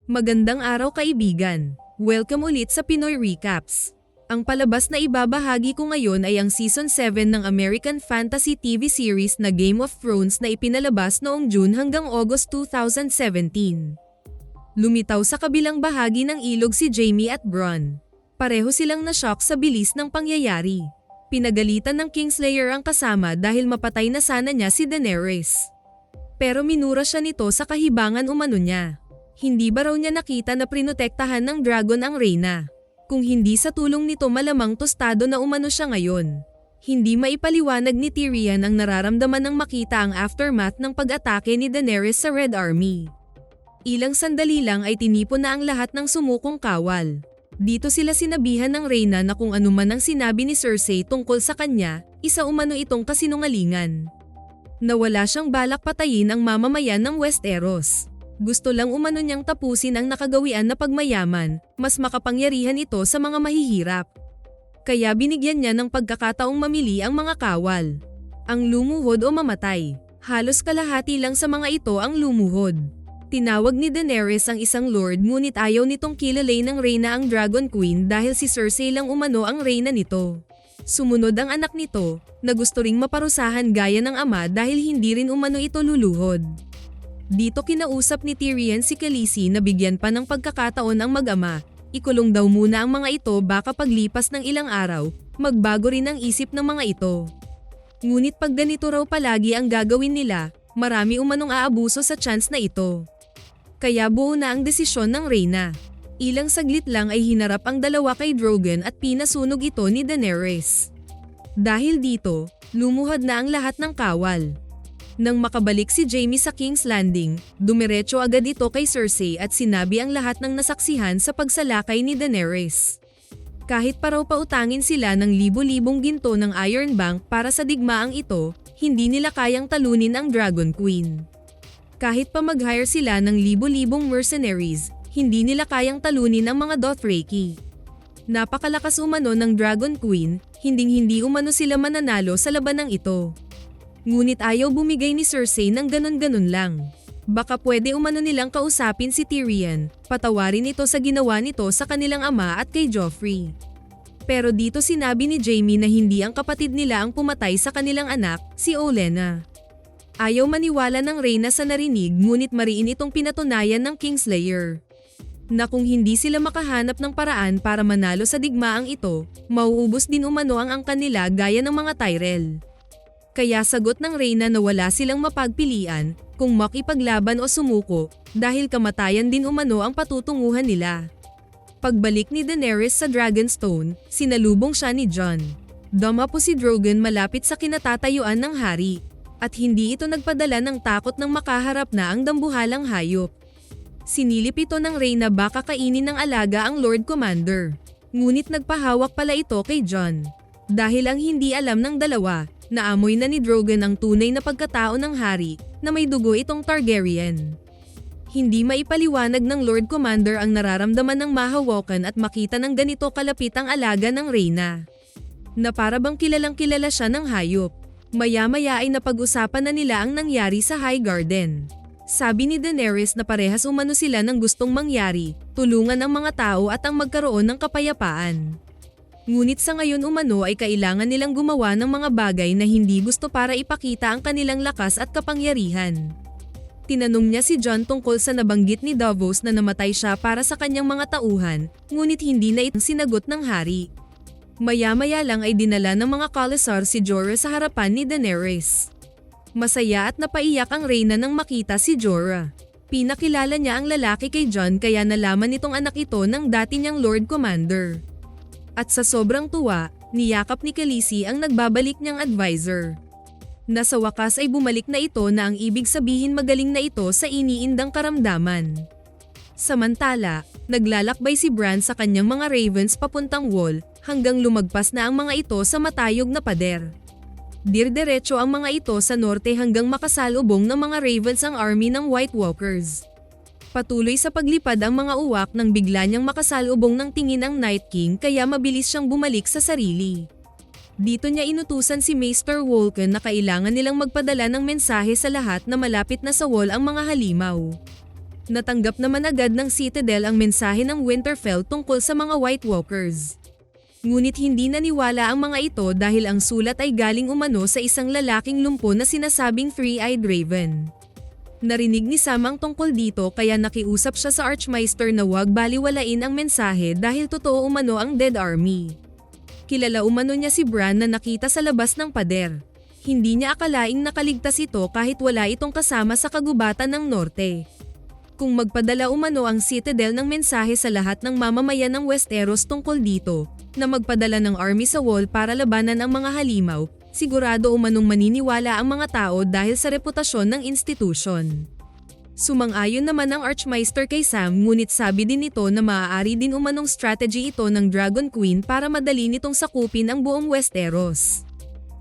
Magandang araw kaibigan. Welcome ulit sa Pinoy Recaps. Ang palabas na ibabahagi ko ngayon ay ang Season 7 ng American Fantasy TV series na Game of Thrones na ipinalabas noong June hanggang August 2017. Lumitaw sa kabilang bahagi ng ilog si Jaime at Bronn. Pareho silang na-shock sa bilis ng pangyayari. Pinagalitan ng Kingslayer ang kasama dahil mapatay na sana niya si Daenerys. Pero minura siya nito sa kahibangan umano niya. Hindi ba raw niya nakita na prinotektahan ng dragon ang reyna? Kung hindi sa tulong nito malamang tostado na umano siya ngayon. Hindi maipaliwanag ni Tyrion ang nararamdaman ng makita ang aftermath ng pag-atake ni Daenerys sa Red Army. Ilang sandali lang ay tinipon na ang lahat ng sumukong kawal. Dito sila sinabihan ng reyna na kung ano man ang sinabi ni Cersei tungkol sa kanya, isa umano itong kasinungalingan. Nawala siyang balak patayin ang mamamayan ng Westeros. Gusto lang umano niyang tapusin ang nakagawian na pagmayaman, mas makapangyarihan ito sa mga mahihirap. Kaya binigyan niya ng pagkakataong mamili ang mga kawal. Ang lumuhod o mamatay. Halos kalahati lang sa mga ito ang lumuhod. Tinawag ni Daenerys ang isang lord ngunit ayaw nitong kilalain ng reyna ang Dragon Queen dahil si Cersei lang umano ang reyna nito. Sumunod ang anak nito, na gusto ring maparusahan gaya ng ama dahil hindi rin umano ito luluhod. Dito kinausap ni Tyrion si Khaleesi na bigyan pa ng pagkakataon ang mag-ama. Ikulong daw muna ang mga ito baka paglipas ng ilang araw, magbago rin ang isip ng mga ito. Ngunit pag ganito raw palagi ang gagawin nila, marami umanong aabuso sa chance na ito. Kaya buo na ang desisyon ng reyna. Ilang saglit lang ay hinarap ang dalawa kay Drogon at pinasunog ito ni Daenerys. Dahil dito, lumuhad na ang lahat ng kawal. Nang makabalik si Jaime sa King's Landing, dumiretso agad ito kay Cersei at sinabi ang lahat ng nasaksihan sa pagsalakay ni Daenerys. Kahit pa raw pautangin sila ng libo-libong ginto ng Iron Bank para sa digmaang ito, hindi nila kayang talunin ang Dragon Queen. Kahit pa mag-hire sila ng libo-libong mercenaries, hindi nila kayang talunin ang mga Dothraki. Napakalakas umano ng Dragon Queen, hinding-hindi umano sila mananalo sa labanang ito. Ngunit ayaw bumigay ni Cersei ng ganon-ganon lang. Baka pwede umano nilang kausapin si Tyrion, patawarin ito sa ginawa nito sa kanilang ama at kay Joffrey. Pero dito sinabi ni Jaime na hindi ang kapatid nila ang pumatay sa kanilang anak, si Olenna. Ayaw maniwala ng reyna sa narinig ngunit mariin itong pinatunayan ng Kingslayer. Na kung hindi sila makahanap ng paraan para manalo sa digmaang ito, mauubos din umano ang angkan nila gaya ng mga Tyrell. Kaya sagot ng reyna na wala silang mapagpilian kung makipaglaban o sumuko dahil kamatayan din umano ang patutunguhan nila. Pagbalik ni Daenerys sa Dragonstone, sinalubong siya ni Jon. Dumapo si Drogon malapit sa kinatatayuan ng hari at hindi ito nagpadala ng takot nang makaharap na ang dambuhalang hayop. Sinilip ito ng reyna baka kainin ng alaga ang Lord Commander. Ngunit nagpahawak pala ito kay Jon. Dahil ang hindi alam ng dalawa, naamoy na ni Drogon ang tunay na pagkatao ng hari na may dugo itong Targaryen. Hindi maipaliwanag ng Lord Commander ang nararamdaman ng mahawakan at makita ng ganito kalapit ang alaga ng reyna. Na para bang kilalang kilala siya ng hayop. Maya-maya ay napag-usapan na nila ang nangyari sa High Garden. Sabi ni Daenerys na parehas umano sila ng gustong mangyari, tulungan ang mga tao at ang magkaroon ng kapayapaan. Ngunit sa ngayon umano ay kailangan nilang gumawa ng mga bagay na hindi gusto para ipakita ang kanilang lakas at kapangyarihan. Tinanong niya si Jon tungkol sa nabanggit ni Davos na namatay siya para sa kanyang mga tauhan, ngunit hindi na itong sinagot ng hari. Maya-maya lang ay dinala ng mga Khalasar si Jorah sa harapan ni Daenerys. Masaya at napaiyak ang reyna nang makita si Jorah. Pinakilala niya ang lalaki kay Jon kaya nalaman nitong anak ito ng dati niyang Lord Commander. At sa sobrang tuwa, niyakap ni Khaleesi ang nagbabalik niyang advisor. Nasa wakas ay bumalik na ito na ang ibig sabihin magaling na ito sa iniindang karamdaman. Samantala, naglalakbay si Bran sa kanyang mga ravens papuntang wall hanggang lumagpas na ang mga ito sa matayog na pader. Dirdiretso ang mga ito sa norte hanggang makasalubong ng mga ravens ang army ng White Walkers. Patuloy sa paglipad ang mga uwak nang bigla niyang makasalubong ng tingin ang Night King kaya mabilis siyang bumalik sa sarili. Dito niya inutusan si Maester Wolkan na kailangan nilang magpadala ng mensahe sa lahat na malapit na sa wall ang mga halimaw. Natanggap naman agad ng Citadel ang mensahe ng Winterfell tungkol sa mga White Walkers. Ngunit hindi naniwala ang mga ito dahil ang sulat ay galing umano sa isang lalaking lumpo na sinasabing Three-Eyed Raven. Narinig ni Sam ang tungkol dito kaya nakiusap siya sa Archmaester na huwag baliwalain ang mensahe dahil totoo umano ang Dead Army. Kilala umano niya si Bran na nakita sa labas ng pader. Hindi niya akalaing nakaligtas ito kahit wala itong kasama sa kagubatan ng Norte. Kung magpadala umano ang Citadel ng mensahe sa lahat ng mamamayan ng Westeros tungkol dito, na magpadala ng army sa wall para labanan ang mga halimaw, sigurado umanong maniniwala ang mga tao dahil sa reputasyon ng institusyon. Sumang-ayon naman ang Archmaester kay Sam ngunit sabi din nito na maaari din umanong strategy ito ng Dragon Queen para madali nitong sakupin ang buong Westeros.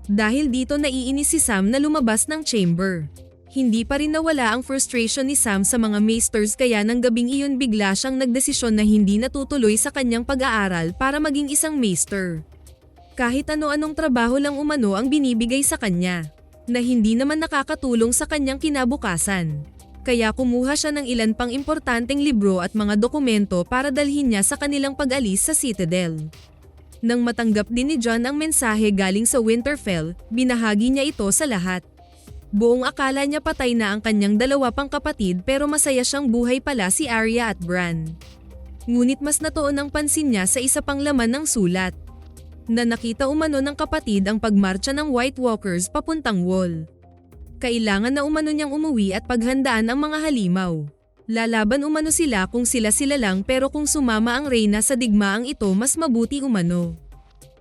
Dahil dito naiinis si Sam na lumabas ng chamber. Hindi pa rin nawala ang frustration ni Sam sa mga maesters kaya ng gabing iyon bigla siyang nagdesisyon na hindi natutuloy sa kanyang pag-aaral para maging isang maester. Kahit ano-anong trabaho lang umano ang binibigay sa kanya, na hindi naman nakakatulong sa kanyang kinabukasan. Kaya kumuha siya ng ilan pang importanteng libro at mga dokumento para dalhin niya sa kanilang pag-alis sa Citadel. Nang matanggap din ni Jon ang mensahe galing sa Winterfell, binahagi niya ito sa lahat. Buong akala niya patay na ang kanyang dalawa pang kapatid pero masaya siyang buhay pala si Arya at Bran. Ngunit mas natuon ang pansin niya sa isa pang laman ng sulat. Na nakita umano ng kapatid ang pagmarcha ng White Walkers papuntang wall. Kailangan na umano niyang umuwi at paghandaan ang mga halimaw. Lalaban umano sila kung sila-sila lang pero kung sumama ang reyna sa digmaang ito mas mabuti umano.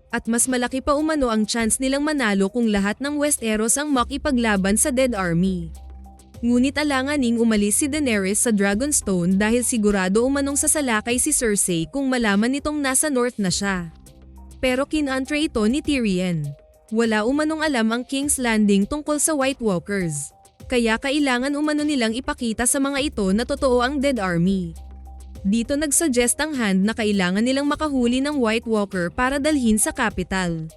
At mas malaki pa umano ang chance nilang manalo kung lahat ng Westeros ang makipaglaban sa Dead Army. Ngunit alanganing umalis si Daenerys sa Dragonstone dahil sigurado umanong sasalakay si Cersei kung malaman nitong nasa north na siya. Pero kinontra ito ni Tyrion. Wala umanong alam ang King's Landing tungkol sa White Walkers. Kaya kailangan umano nilang ipakita sa mga ito na totoo ang Dead Army. Dito nagsuggest ang Hand na kailangan nilang makahuli ng White Walker para dalhin sa capital.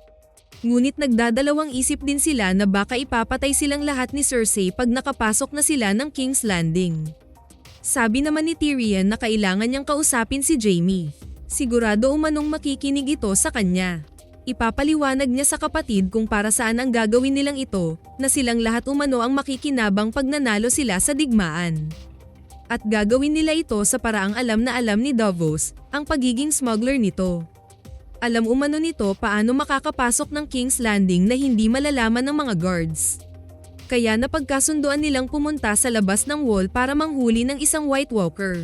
Ngunit nagdadalawang isip din sila na baka ipapatay silang lahat ni Cersei pag nakapasok na sila ng King's Landing. Sabi naman ni Tyrion na kailangan niyang kausapin si Jaime. Sigurado umanong makikinig ito sa kanya. Ipapaliwanag niya sa kapatid kung para saan ang gagawin nilang ito, na silang lahat umano ang makikinabang pag nanalo sila sa digmaan. At gagawin nila ito sa paraang alam na alam ni Davos, ang pagiging smuggler nito. Alam umano nito paano makakapasok ng King's Landing na hindi malalaman ng mga guards. Kaya napagkasunduan nilang pumunta sa labas ng wall para manghuli ng isang White Walker.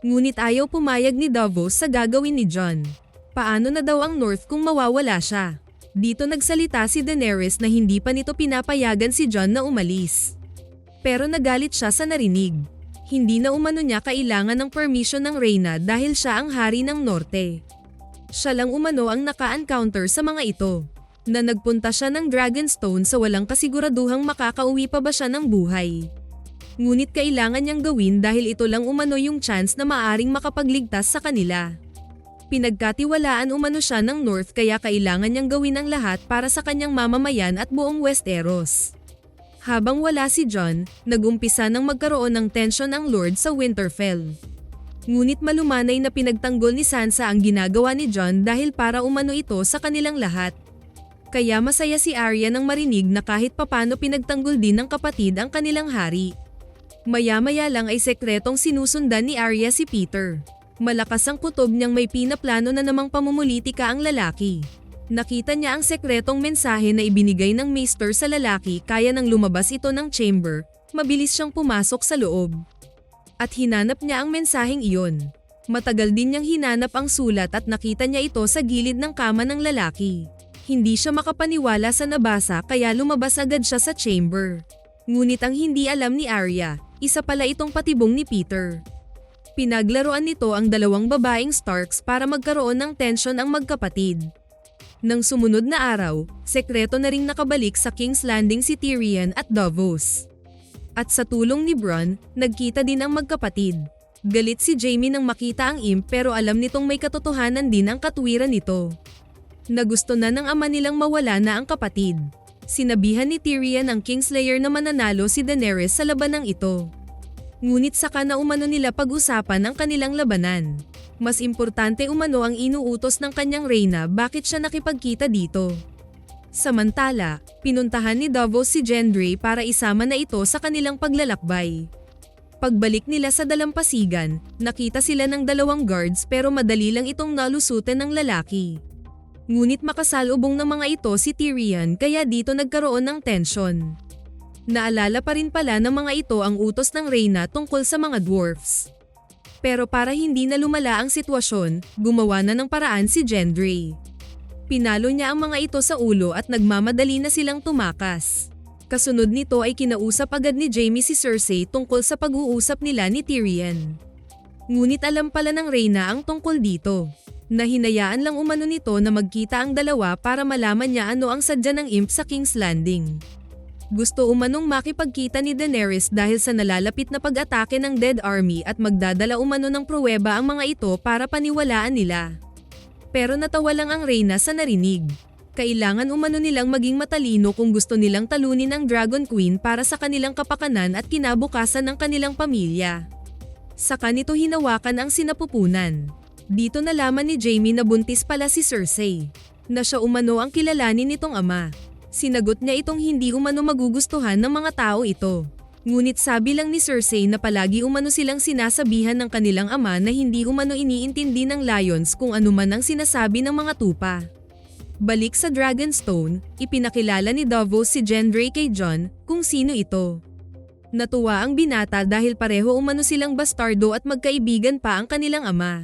Ngunit ayaw pumayag ni Davos sa gagawin ni Jon. Paano na daw ang North kung mawawala siya? Dito nagsalita si Daenerys na hindi pa nito pinapayagan si Jon na umalis. Pero nagalit siya sa narinig. Hindi na umano niya kailangan ng permission ng reyna dahil siya ang hari ng Norte. Siya lang umano ang naka-encounter sa mga ito. Na nagpunta siya ng Dragonstone sa walang kasiguraduhang makakauwi pa ba siya ng buhay. Ngunit kailangan niyang gawin dahil ito lang umano yung chance na maaring makapagligtas sa kanila. Pinagkatiwalaan umano siya ng North kaya kailangan niyang gawin ang lahat para sa kanyang mamamayan at buong Westeros. Habang wala si Jon, nag-umpisa nang magkaroon ng tensyon ang Lord sa Winterfell. Ngunit malumanay na pinagtanggol ni Sansa ang ginagawa ni Jon dahil para umano ito sa kanilang lahat. Kaya masaya si Arya nang marinig na kahit papano pinagtanggol din ng kapatid ang kanilang hari. Maya-maya lang ay sekretong sinusundan ni Arya si Peter. Malakas ang kutob niyang may pinaplano na namang pamumulitika ang lalaki. Nakita niya ang sekretong mensahe na ibinigay ng Maester sa lalaki kaya nang lumabas ito ng chamber, mabilis siyang pumasok sa loob. At hinanap niya ang mensaheng iyon. Matagal din niyang hinanap ang sulat at nakita niya ito sa gilid ng kama ng lalaki. Hindi siya makapaniwala sa nabasa kaya lumabas agad siya sa chamber. Ngunit ang hindi alam ni Arya, isa pala itong patibong ni Peter. Pinaglaruan nito ang dalawang babaeng Starks para magkaroon ng tensyon ang magkapatid. Nang sumunod na araw, sekreto na ring nakabalik sa King's Landing si Tyrion at Davos. At sa tulong ni Bronn, nagkita din ang magkapatid. Galit si Jaime nang makita ang imp pero alam nitong may katotohanan din ang katwiran nito. Nagusto na ng ama nilang mawala na ang kapatid. Sinabihan ni Tyrion ang Kingslayer na mananalo si Daenerys sa labanang ito. Ngunit saka na umano nila pag-usapan ang kanilang labanan. Mas importante umano ang inuutos ng kanyang reyna bakit siya nakipagkita dito. Samantala, pinuntahan ni Davos si Gendry para isama na ito sa kanilang paglalakbay. Pagbalik nila sa dalampasigan, nakita sila ng dalawang guards pero madali lang itong nalusutan ng lalaki. Ngunit makasalubong ng mga ito si Tyrion kaya dito nagkaroon ng tensyon. Naalala pa rin pala ng mga ito ang utos ng reyna tungkol sa mga dwarfs. Pero para hindi na lumala ang sitwasyon, gumawa na ng paraan si Gendry. Pinalo niya ang mga ito sa ulo at nagmamadali na silang tumakas. Kasunod nito ay kinausap agad ni Jaime si Cersei tungkol sa pag-uusap nila ni Tyrion. Ngunit alam pala ng reyna ang tungkol dito. Nahinayaan lang umano nito na magkita ang dalawa para malaman niya ano ang sadya ng imp sa King's Landing. Gusto umanong makipagkita ni Daenerys dahil sa nalalapit na pag-atake ng Dead Army at magdadala umano ng pruweba ang mga ito para paniwalaan nila. Pero natawa lang ang reyna sa narinig. Kailangan umano nilang maging matalino kung gusto nilang talunin ang Dragon Queen para sa kanilang kapakanan at kinabukasan ng kanilang pamilya. Saka nito hinawakan ang sinapupunan. Dito nalaman ni Jaime na buntis pala si Cersei, na siya umano ang kilalanin nitong ama. Sinagot niya itong hindi umano magugustuhan ng mga tao ito. Ngunit sabi lang ni Cersei na palagi umano silang sinasabihan ng kanilang ama na hindi umano iniintindi ng Lions kung ano man ang sinasabi ng mga tupa. Balik sa Dragonstone, ipinakilala ni Davos si Gendry kay Jon kung sino ito. Natuwa ang binata dahil pareho umano silang bastardo at magkaibigan pa ang kanilang ama.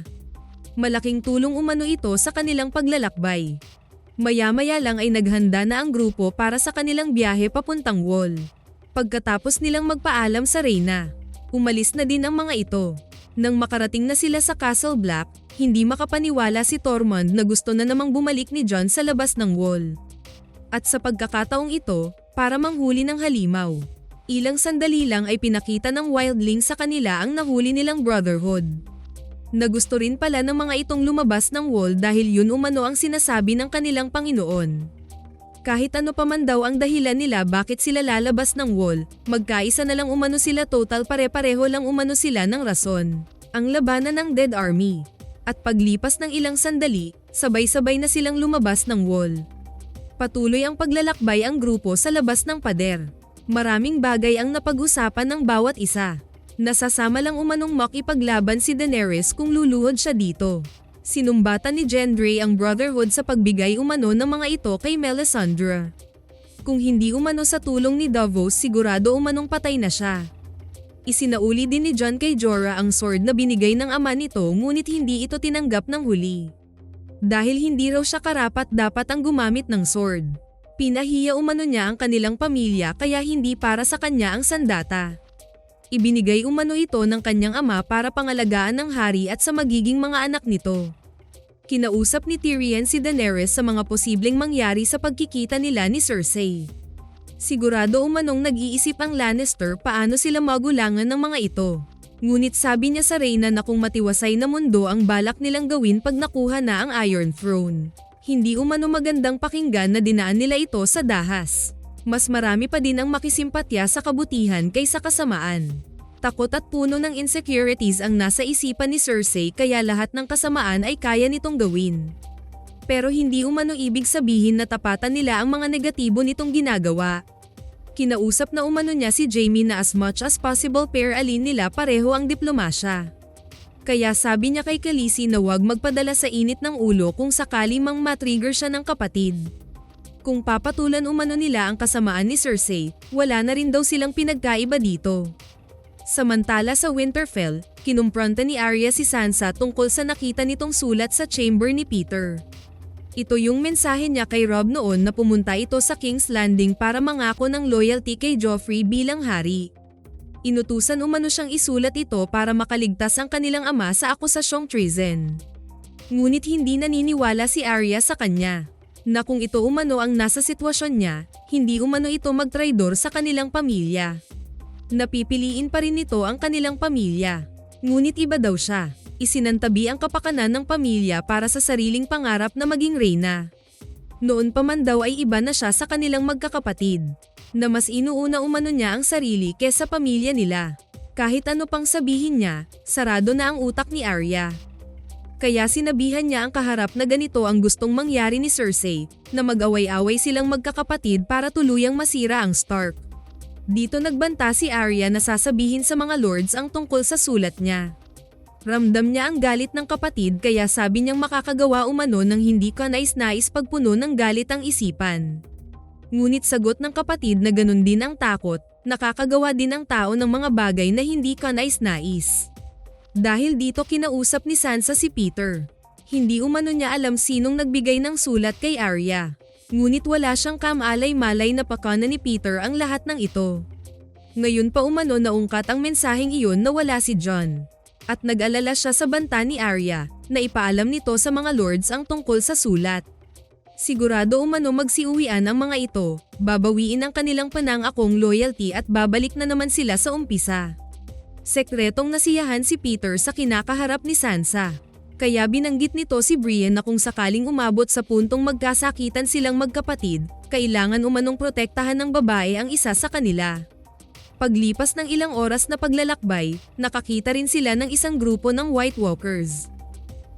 Malaking tulong umano ito sa kanilang paglalakbay. Maya-maya lang ay naghanda na ang grupo para sa kanilang biyahe papuntang Wall. Pagkatapos nilang magpaalam sa reyna, umalis na din ang mga ito. Nang makarating na sila sa Castle Black, hindi makapaniwala si Tormund na gusto na namang bumalik ni Jon sa labas ng Wall. At sa pagkakataong ito, para manghuli ng halimaw. Ilang sandali lang ay pinakita ng wildling sa kanila ang nahuli nilang Brotherhood. Nagusto rin pala ng mga itong lumabas ng Wall dahil yun umano ang sinasabi ng kanilang Panginoon. Kahit ano pa man daw ang dahilan nila bakit sila lalabas ng Wall, magkaisa na lang umano sila, total pare-pareho lang umano sila ng rason. Ang labanan ng Dead Army. At paglipas ng ilang sandali, sabay-sabay na silang lumabas ng Wall. Patuloy ang paglalakbay ang grupo sa labas ng pader. Maraming bagay ang napag-usapan ng bawat isa. Nasasama lang umanong makipaglaban si Daenerys kung luluhod siya dito. Sinumbatan ni Gendry ang Brotherhood sa pagbigay umano ng mga ito kay Melisandre. Kung hindi umano sa tulong ni Davos, sigurado umanong patay na siya. Isinauli din ni Jon kay Jorah ang sword na binigay ng ama nito ngunit hindi ito tinanggap ng huli. Dahil hindi raw siya karapat-dapat ang gumamit ng sword. Pinahiya umano niya ang kanilang pamilya kaya hindi para sa kanya ang sandata. Ibinigay umano ito ng kanyang ama para pangalagaan ng hari at sa magiging mga anak nito. Kinausap ni Tyrion si Daenerys sa mga posibleng mangyari sa pagkikita nila ni Cersei. Sigurado umanong nag-iisip ang Lannister paano sila magulangan ng mga ito. Ngunit sabi niya sa reyna na kung matiwasay na mundo ang balak nilang gawin pag nakuha na ang Iron Throne. Hindi umano magandang pakinggan na dinaan nila ito sa dahas. Mas marami pa din ang makisimpatya sa kabutihan kaysa kasamaan. Takot at puno ng insecurities ang nasa isipan ni Cersei kaya lahat ng kasamaan ay kaya nitong gawin. Pero hindi umano ibig sabihin na tapatan nila ang mga negatibo nitong ginagawa. Kinausap na umano niya si Jaime na as much as possible pair-alin nila pareho ang diplomasya. Kaya sabi niya kay Khaleesi na huwag magpadala sa init ng ulo kung sakali mang matrigger siya ng kapatid. Kung papatulan umano nila ang kasamaan ni Cersei, wala na rin daw silang pinagkaiba dito. Samantala sa Winterfell, kinumpronta ni Arya si Sansa tungkol sa nakita nitong sulat sa chamber ni Peter. Ito yung mensahe niya kay Robb noon na pumunta ito sa King's Landing para mangako ng loyalty kay Joffrey bilang hari. Inutusan umano siyang isulat ito para makaligtas ang kanilang ama sa akusasyong treason. Ngunit hindi naniniwala si Arya sa kanya, na kung ito umano ang nasa sitwasyon niya, hindi umano ito magtraidor sa kanilang pamilya. Napipiliin pa rin nito ang kanilang pamilya. Ngunit iba daw siya. Isinantabi ang kapakanan ng pamilya para sa sariling pangarap na maging reyna. Noon pa man daw ay iba na siya sa kanilang magkakapatid, na mas inuuna umano niya ang sarili kesa pamilya nila. Kahit ano pang sabihin niya, sarado na ang utak ni Arya. Kaya sinabihan niya ang kaharap na ganito ang gustong mangyari ni Cersei, na mag-away-away silang magkakapatid para tuluyang masira ang Stark. Dito nagbanta si Arya na sasabihin sa mga lords ang tungkol sa sulat niya. Ramdam niya ang galit ng kapatid kaya sabi niyang makakagawa umano ng hindi kanais-nais pagpuno ng galit ang isipan. Ngunit sagot ng kapatid na ganun din ang takot, nakakagawa din ang tao ng mga bagay na hindi kanais-nais. Dahil dito kinausap ni Sansa si Peter. Hindi umano niya alam sinong nagbigay ng sulat kay Arya. Ngunit wala siyang kamalay-malay na pakana ni Peter ang lahat ng ito. Ngayon pa umano naungkat ang mensaheng iyon na wala si Jon. At nag-alala siya sa banta ni Arya, na ipaalam nito sa mga lords ang tungkol sa sulat. Sigurado umano magsiuwian ang mga ito, babawiin ang kanilang panang-akong loyalty at babalik na naman sila sa umpisa. Sekretong nasiyahan si Peter sa kinakaharap ni Sansa. Kaya binanggit nito si Brienne na kung sakaling umabot sa puntong magkasakitan silang magkapatid, kailangan umanong protektahan ng babae ang isa sa kanila. Paglipas ng ilang oras na paglalakbay, nakakita rin sila ng isang grupo ng White Walkers.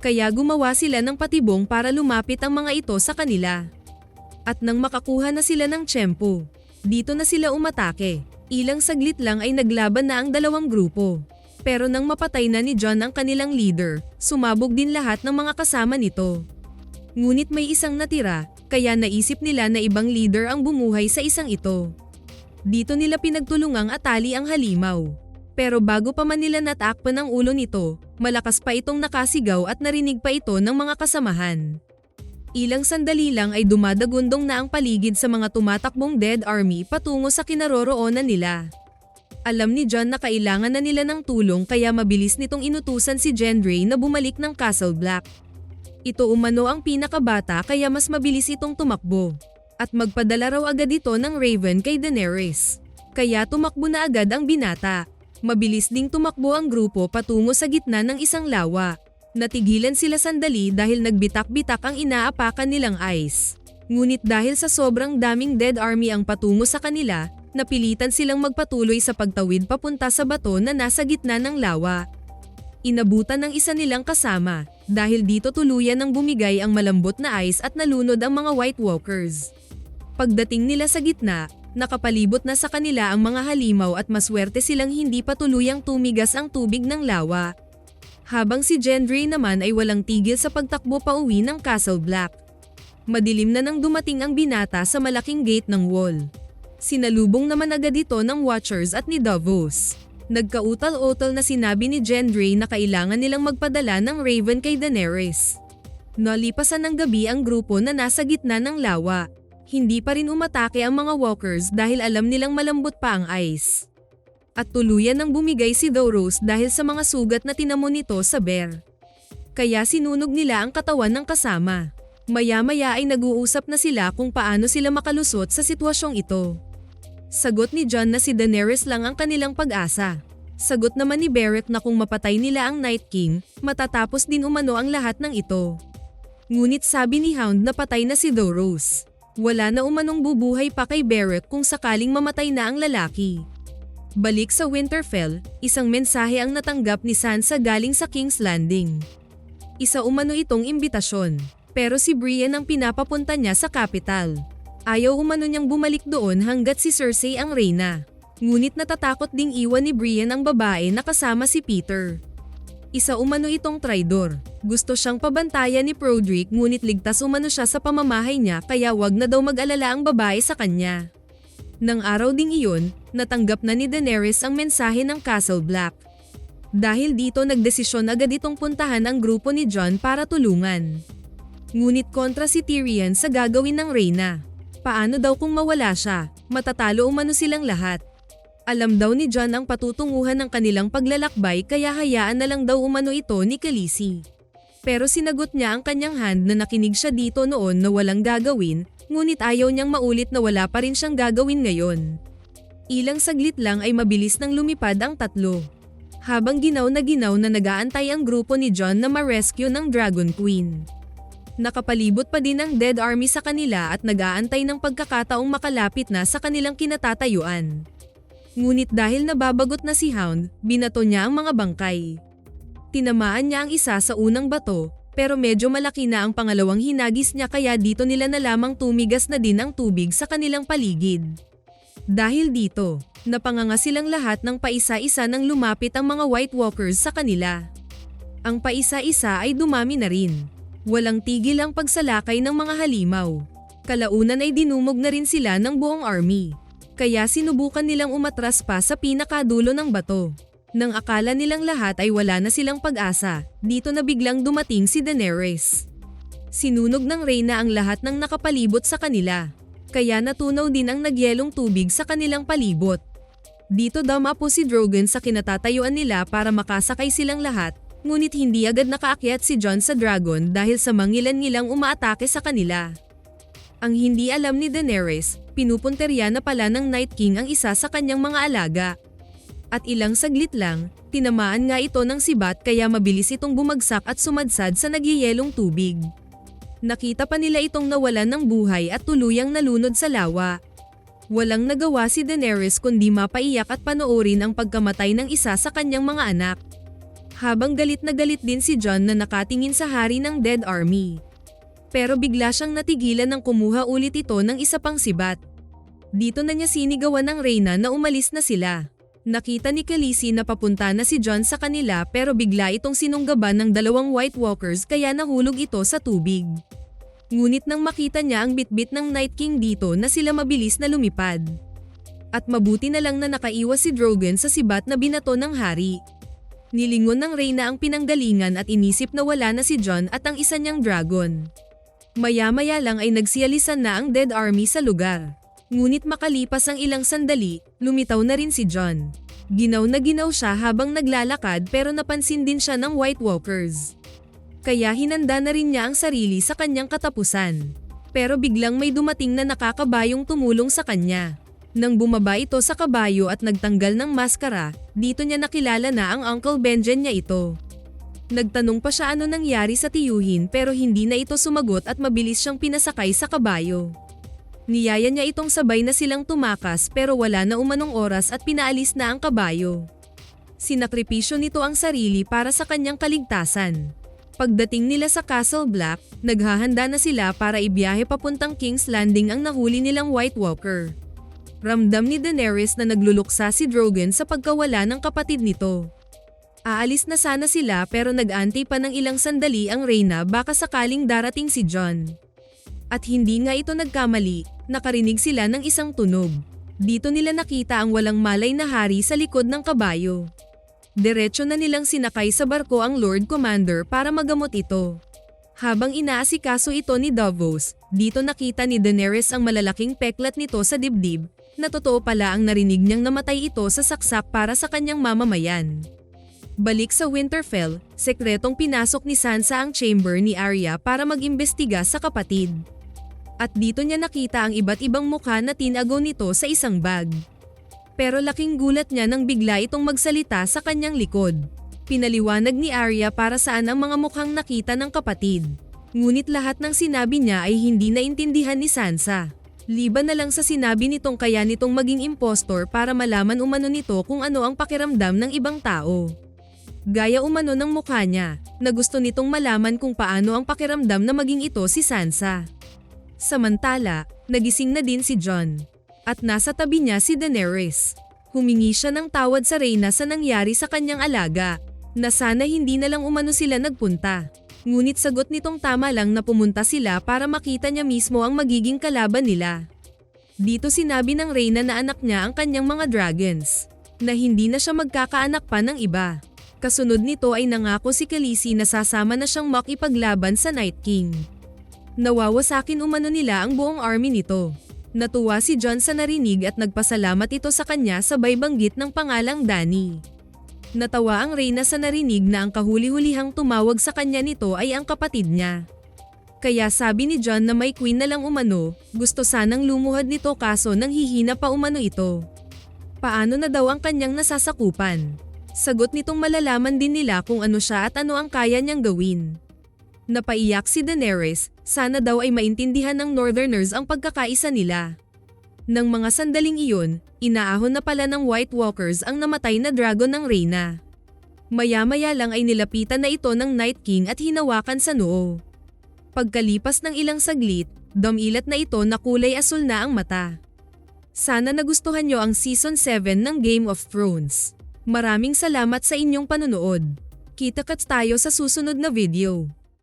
Kaya gumawa sila ng patibong para lumapit ang mga ito sa kanila. At nang makakuha na sila ng tiyempo, dito na sila umatake. Ilang saglit lang ay naglaban na ang dalawang grupo. Pero nang mapatay na ni Jon ang kanilang leader, sumabog din lahat ng mga kasama nito. Ngunit may isang natira, kaya naisip nila na ibang leader ang bumuhay sa isang ito. Dito nila pinagtulungang atali ang halimaw. Pero bago pa man nila natakpan ang ulo nito, malakas pa itong nakasigaw at narinig pa ito ng mga kasamahan. Ilang sandali lang ay dumadagundong na ang paligid sa mga tumatakbong Dead Army patungo sa kinaroroonan nila. Alam ni Jon na kailangan na nila ng tulong kaya mabilis nitong inutusan si Gendry na bumalik ng Castle Black. Ito umano ang pinakabata kaya mas mabilis itong tumakbo. At magpadala raw agad ito ng Raven kay Daenerys. Kaya tumakbo na agad ang binata. Mabilis ding tumakbo ang grupo patungo sa gitna ng isang lawa. Natigilan sila sandali dahil nagbitak-bitak ang inaapakan nilang ice. Ngunit dahil sa sobrang daming Dead Army ang patungo sa kanila, napilitan silang magpatuloy sa pagtawid papunta sa bato na nasa gitna ng lawa. Inabutan ng isa nilang kasama, dahil dito tuluyan ng bumigay ang malambot na ice at nalunod ang mga White Walkers. Pagdating nila sa gitna, nakapalibot na sa kanila ang mga halimaw at maswerte silang hindi pa tuluyang tumigas ang tubig ng lawa. Habang si Gendry naman ay walang tigil sa pagtakbo pauwi ng Castle Black. Madilim na nang dumating ang binata sa malaking gate ng wall. Sinalubong naman agad ito ng Watchers at ni Davos. Nagkautal-utal na sinabi ni Gendry na kailangan nilang magpadala ng Raven kay Daenerys. Nalipasan ng gabi ang grupo na nasa gitna ng lawa. Hindi pa rin umatake ang mga walkers dahil alam nilang malambot pa ang ice. At tuluyan nang bumigay si Thoros dahil sa mga sugat na tinamo nito sa bear. Kaya sinunog nila ang katawan ng kasama. Maya-maya ay nag-uusap na sila kung paano sila makalusot sa sitwasyong ito. Sagot ni Jon na si Daenerys lang ang kanilang pag-asa. Sagot naman ni Beric na kung mapatay nila ang Night King, matatapos din umano ang lahat ng ito. Ngunit sabi ni Hound na patay na si Thoros. Wala na umanong bubuhay pa kay Beric kung sakaling mamatay na ang lalaki. Balik sa Winterfell, isang mensahe ang natanggap ni Sansa galing sa King's Landing. Isa umano itong imbitasyon, pero si Brienne ang pinapapunta niya sa capital. Ayaw umano niyang bumalik doon hanggat si Cersei ang reyna. Ngunit natatakot ding iwan ni Brienne ang babae na kasama si Peter. Isa umano itong traidor. Gusto siyang pabantayan ni Podrick ngunit ligtas umano siya sa pamamahay niya kaya wag na daw mag-alala ang babae sa kanya. Nang araw ding iyon, natanggap na ni Daenerys ang mensahe ng Castle Black. Dahil dito nagdesisyon agad itong puntahan ang grupo ni Jon para tulungan. Ngunit kontra si Tyrion sa gagawin ng reyna. Paano daw kung mawala siya, matatalo umano silang lahat. Alam daw ni Jon ang patutunguhan ng kanilang paglalakbay kaya hayaan na lang daw umano ito ni Khaleesi. Pero sinagot niya ang kanyang hand na nakinig siya dito noon na walang gagawin, ngunit ayaw niyang maulit na wala pa rin siyang gagawin ngayon. Ilang saglit lang ay mabilis nang lumipad ang tatlo. Habang ginaw na nagaantay ang grupo ni Jon na ma-rescue ng Dragon Queen. Nakapalibot pa din ang Dead Army sa kanila at nag-aantay ng pagkakataong makalapit na sa kanilang kinatatayuan. Ngunit dahil nababagot na si Hound, binato niya ang mga bangkay. Tinamaan niya ang isa sa unang bato, pero medyo malaki na ang pangalawang hinagis niya kaya dito nila na lamang tumigas na din ang tubig sa kanilang paligid. Dahil dito, napanganga silang lahat ng paisa-isa nang lumapit ang mga White Walkers sa kanila. Ang paisa-isa ay dumami na rin. Walang tigil ang pagsalakay ng mga halimaw. Kalaunan ay dinumog na rin sila ng buong army. Kaya sinubukan nilang umatras pa sa pinakadulo ng bato. Nang akala nilang lahat ay wala na silang pag-asa, dito na biglang dumating si Daenerys. Sinunog ng reyna ang lahat ng nakapalibot sa kanila. Kaya natunaw din ang nagyelong tubig sa kanilang palibot. Dito dumapo si Drogon sa kinatatayuan nila para makasakay silang lahat, ngunit hindi agad nakaakyat si Jon sa dragon dahil sa mangilan-ngilang umaatake sa kanila. Ang hindi alam ni Daenerys, pinupunterya na pala ng Night King ang isa sa kanyang mga alaga. At ilang saglit lang, tinamaan nga ito ng sibat kaya mabilis itong bumagsak at sumadsad sa nagyayelong tubig. Nakita pa nila itong nawalan ng buhay at tuluyang nalunod sa lawa. Walang nagawa si Daenerys kundi mapaiyak at panoorin ang pagkamatay ng isa sa kanyang mga anak. Habang galit na galit din si Jon na nakatingin sa hari ng Dead Army. Pero bigla siyang natigilan nang kumuha ulit ito ng isa pang sibat. Dito na niya sinigawan ng reyna na umalis na sila. Nakita ni Khaleesi na papunta na si Jon sa kanila pero bigla itong sinunggaban ng dalawang White Walkers kaya nahulog ito sa tubig. Ngunit nang makita niya ang bitbit ng Night King dito na sila mabilis na lumipad. At mabuti na lang na nakaiwas si Drogon sa sibat na binato ng hari. Nilingon ng reyna ang pinanggalingan at inisip na wala na si Jon at ang isa niyang dragon. Maya-maya lang ay nagsiyalisan na ang Dead Army sa lugar. Ngunit makalipas ang ilang sandali, lumitaw na rin si Jon. Ginaw na ginaw siya habang naglalakad pero napansin din siya ng White Walkers. Kaya hinanda na rin niya ang sarili sa kanyang katapusan. Pero biglang may dumating na nakakabayong tumulong sa kanya. Nang bumaba ito sa kabayo at nagtanggal ng maskara, dito niya nakilala na ang Uncle Benjen niya ito. Nagtanong pa siya ano nangyari sa tiyuhin pero hindi na ito sumagot at mabilis siyang pinasakay sa kabayo. Niyaya niya itong sabay na silang tumakas pero wala na umanong oras at pinaalis na ang kabayo. Sinakripisyo nito ang sarili para sa kanyang kaligtasan. Pagdating nila sa Castle Black, naghahanda na sila para ibiyahe papuntang King's Landing ang nahuli nilang White Walker. Ramdam ni Daenerys na nagluluksa si Drogon sa pagkawala ng kapatid nito. Aalis na sana sila pero nag-antay pa ng ilang sandali ang reyna baka sakaling darating si Jon. At hindi nga ito nagkamali, nakarinig sila ng isang tunog. Dito nila nakita ang walang malay na hari sa likod ng kabayo. Diretso na nilang sinakay sa barko ang Lord Commander para magamot ito. Habang inaasikaso ito ni Davos, dito nakita ni Daenerys ang malalaking peklat nito sa dibdib, na totoo pala ang narinig niyang namatay ito sa saksak para sa kanyang mamamayan. Balik sa Winterfell, sekretong pinasok ni Sansa ang chamber ni Arya para mag-imbestiga sa kapatid. At dito niya nakita ang iba't ibang mukha na tinago nito sa isang bag. Pero laking gulat niya nang bigla itong magsalita sa kanyang likod. Pinaliwanag ni Arya para saan ang mga mukhang nakita ng kapatid. Ngunit lahat ng sinabi niya ay hindi naintindihan ni Sansa. Liban na lang sa sinabi nitong kaya nitong maging impostor para malaman umano nito kung ano ang pakiramdam ng ibang tao. Gaya umano ng mukha niya, na gusto nitong malaman kung paano ang pakiramdam na maging ito si Sansa. Samantala, nagising na din si Jon. At nasa tabi niya si Daenerys. Humingi siya ng tawad sa reyna sa nangyari sa kanyang alaga, na sana hindi na lang umano sila nagpunta. Ngunit sagot nitong tama lang na pumunta sila para makita niya mismo ang magiging kalaban nila. Dito sinabi ng reyna na anak niya ang kanyang mga dragons, na hindi na siya magkakaanak pa ng iba. Kasunod nito ay nangako si Khaleesi na sasama na siyang makipaglaban sa Night King. Nawawasakin umano nila ang buong army nito. Natuwa si Jon sa narinig at nagpasalamat ito sa kanya sabay banggit ng pangalang Dany. Natawa ang reyna sa narinig na ang kahuli-hulihang tumawag sa kanya nito ay ang kapatid niya. Kaya sabi ni Jon na may queen na lang umano, gusto sanang lumuhad nito kaso nang hihina pa umano ito. Paano na daw ang kanyang nasasakupan? Sagot nitong malalaman din nila kung ano siya at ano ang kaya niyang gawin. Napaiyak si Daenerys, sana daw ay maintindihan ng Northerners ang pagkakaisa nila. Nang mga sandaling iyon, inaahon na pala ng White Walkers ang namatay na dragon ng Reyna. Maya-maya lang ay nilapitan na ito ng Night King at hinawakan sa noo. Pagkalipas ng ilang saglit, dumilat na ito na kulay asul na ang mata. Sana nagustuhan nyo ang Season 7 ng Game of Thrones. Maraming salamat sa inyong panonood. Kita-kits tayo sa susunod na video.